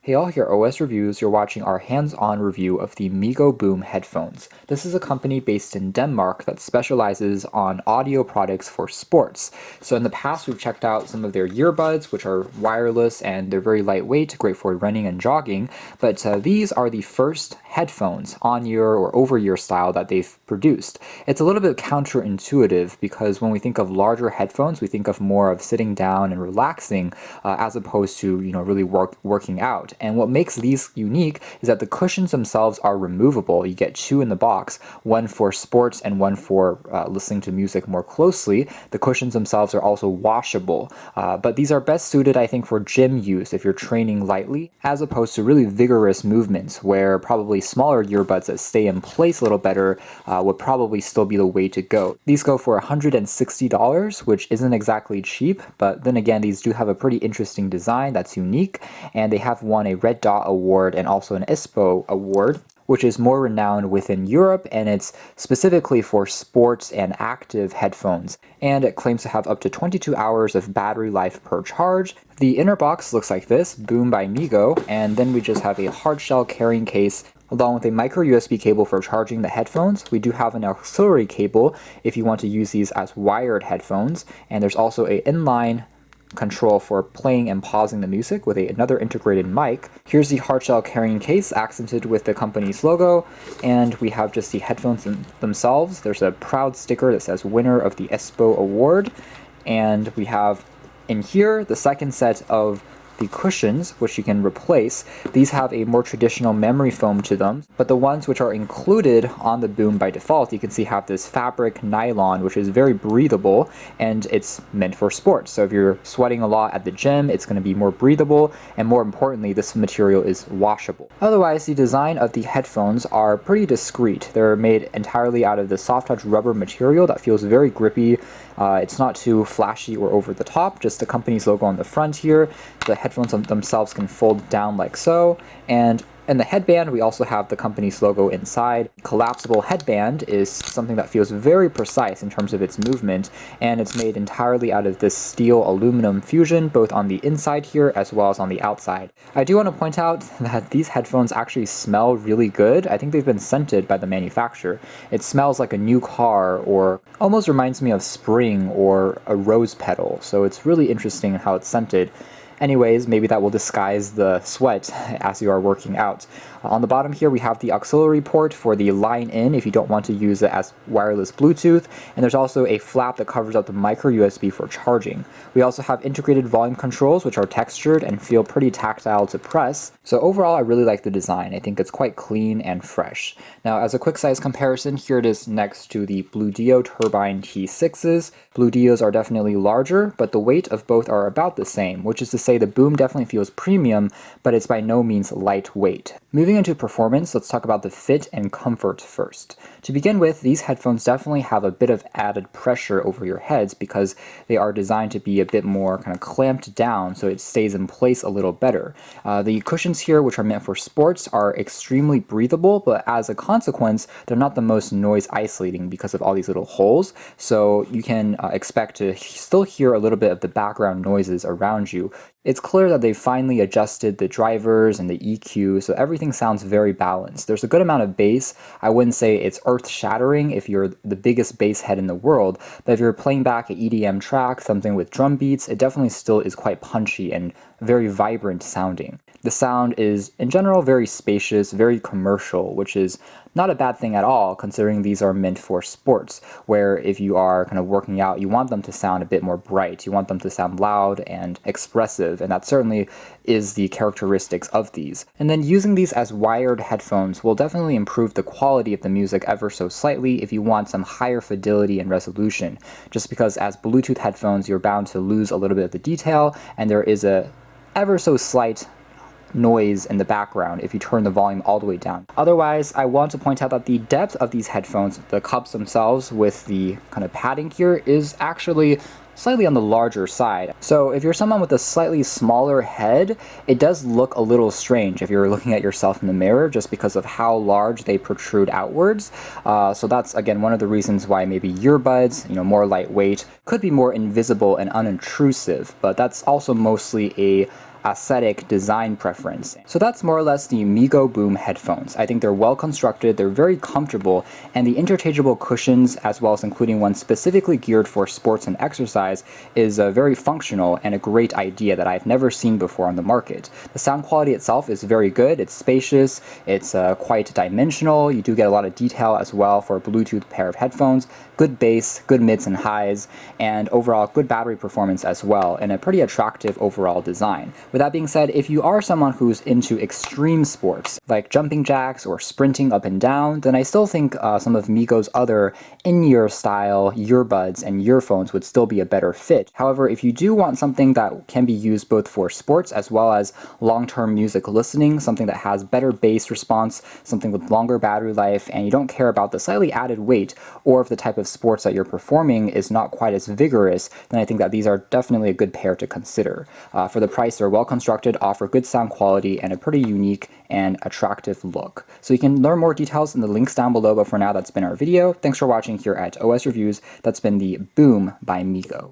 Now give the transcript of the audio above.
Hey all, here OS Reviews. You're watching our hands-on review of the Miiego Boom headphones. This is a company based in Denmark that specializes on audio products for sports. So in the past, we've checked out some of their earbuds, which are wireless and they're very lightweight, great for running and jogging. But these are the first headphones on-ear or over-ear style that they've produced. It's a little bit counterintuitive because when we think of larger headphones, we think of more of sitting down and relaxing as opposed to really working out. And what makes these unique is that the cushions themselves are removable. You get two in the box, one for sports and one for listening to music more closely. The cushions themselves are also washable, but these are best suited, I think, for gym use if you're training lightly, as opposed to really vigorous movements where probably smaller earbuds that stay in place a little better would probably still be the way to go. These go for $160, which isn't exactly cheap, but then again, these do have a pretty interesting design that's unique, and they have won a Red Dot Award and also an ISPO Award, which is more renowned within Europe, and it's specifically for sports and active headphones. And it claims to have up to 22 hours of battery life per charge. The inner box looks like this, Boom by Miiego, and then we just have a hard shell carrying case along with a micro USB cable for charging the headphones. We do have an auxiliary cable if you want to use these as wired headphones, and there's also an inline control for playing and pausing the music with another integrated mic. Here's the hardshell carrying case accented with the company's logo, and we have just the headphones themselves. There's a proud sticker that says winner of the ISPO Award, and we have in here the second set of the cushions, which you can replace. These have a more traditional memory foam to them, but the ones which are included on the Boom by default, you can see have this fabric nylon, which is very breathable, and it's meant for sports. So if you're sweating a lot at the gym, it's going to be more breathable, and more importantly, this material is washable. Otherwise, the design of the headphones are pretty discreet. They're made entirely out of the soft touch rubber material that feels very grippy. It's not too flashy or over the top, just the company's logo on the front here. The headphones themselves can fold down like so, and in the headband, we also have the company's logo inside. Collapsible headband is something that feels very precise in terms of its movement, and it's made entirely out of this steel aluminum fusion, both on the inside here as well as on the outside. I do want to point out that these headphones actually smell really good. I think they've been scented by the manufacturer. It smells like a new car, or almost reminds me of spring or a rose petal, so it's really interesting how it's scented. Anyways, maybe that will disguise the sweat as you are working out. On the bottom here, we have the auxiliary port for the line in if you don't want to use it as wireless Bluetooth, and there's also a flap that covers up the micro USB for charging. We also have integrated volume controls, which are textured and feel pretty tactile to press. So overall, I really like the design. I think it's quite clean and fresh. Now, as a quick size comparison, here it is next to the Bluedio Turbine T6s. Bluedios are definitely larger, but the weight of both are about the same, which is to say the Boom definitely feels premium, but it's by no means lightweight. Moving into performance, let's talk about the fit and comfort first. To begin with, these headphones definitely have a bit of added pressure over your heads because they are designed to be a bit more kind of clamped down so it stays in place a little better. The cushions here, which are meant for sports, are extremely breathable, but as a consequence, they're not the most noise isolating because of all these little holes, so you can expect to still hear a little bit of the background noises around you. It's clear that they've finally adjusted the drivers and the EQ, so everything sounds very balanced. There's a good amount of bass. I wouldn't say it's earth-shattering if you're the biggest bass head in the world, but if you're playing back an EDM track, something with drum beats, it definitely still is quite punchy and very vibrant sounding. The sound is, in general, very spacious, very commercial, which is not a bad thing at all, considering these are meant for sports, where if you are kind of working out, you want them to sound a bit more bright. You want them to sound loud and expressive, and that certainly is the characteristics of these. And then using these as wired headphones will definitely improve the quality of the music ever so slightly if you want some higher fidelity and resolution, just because as Bluetooth headphones, you're bound to lose a little bit of the detail, and there is a ever so slight noise in the background if you turn the volume all the way down. Otherwise, I want to point out that the depth of these headphones, the cups themselves with the kind of padding here, is actually slightly on the larger side. So if you're someone with a slightly smaller head, it does look a little strange if you're looking at yourself in the mirror just because of how large they protrude outwards. So that's, again, one of the reasons why maybe earbuds, more lightweight, could be more invisible and unintrusive, but that's also mostly a aesthetic design preference. So that's more or less the Miiego Boom headphones. I think they're well constructed, they're very comfortable, and the interchangeable cushions, as well as including one specifically geared for sports and exercise, is very functional and a great idea that I've never seen before on the market. The sound quality itself is very good, it's spacious, it's quite dimensional, you do get a lot of detail as well for a Bluetooth pair of headphones, good bass, good mids and highs, and overall good battery performance as well, and a pretty attractive overall design. With that being said, if you are someone who's into extreme sports, like jumping jacks or sprinting up and down, then I still think some of Miigo's other in-ear style earbuds and earphones would still be a better fit. However, if you do want something that can be used both for sports as well as long-term music listening, something that has better bass response, something with longer battery life, and you don't care about the slightly added weight, or if the type of sports that you're performing is not quite as vigorous, then I think that these are definitely a good pair to consider. For the price, they're well constructed, offer good sound quality, and a pretty unique and attractive look. So you can learn more details in the links down below, but for now, that's been our video. Thanks for watching here at OS Reviews. That's been the Boom by Miiego.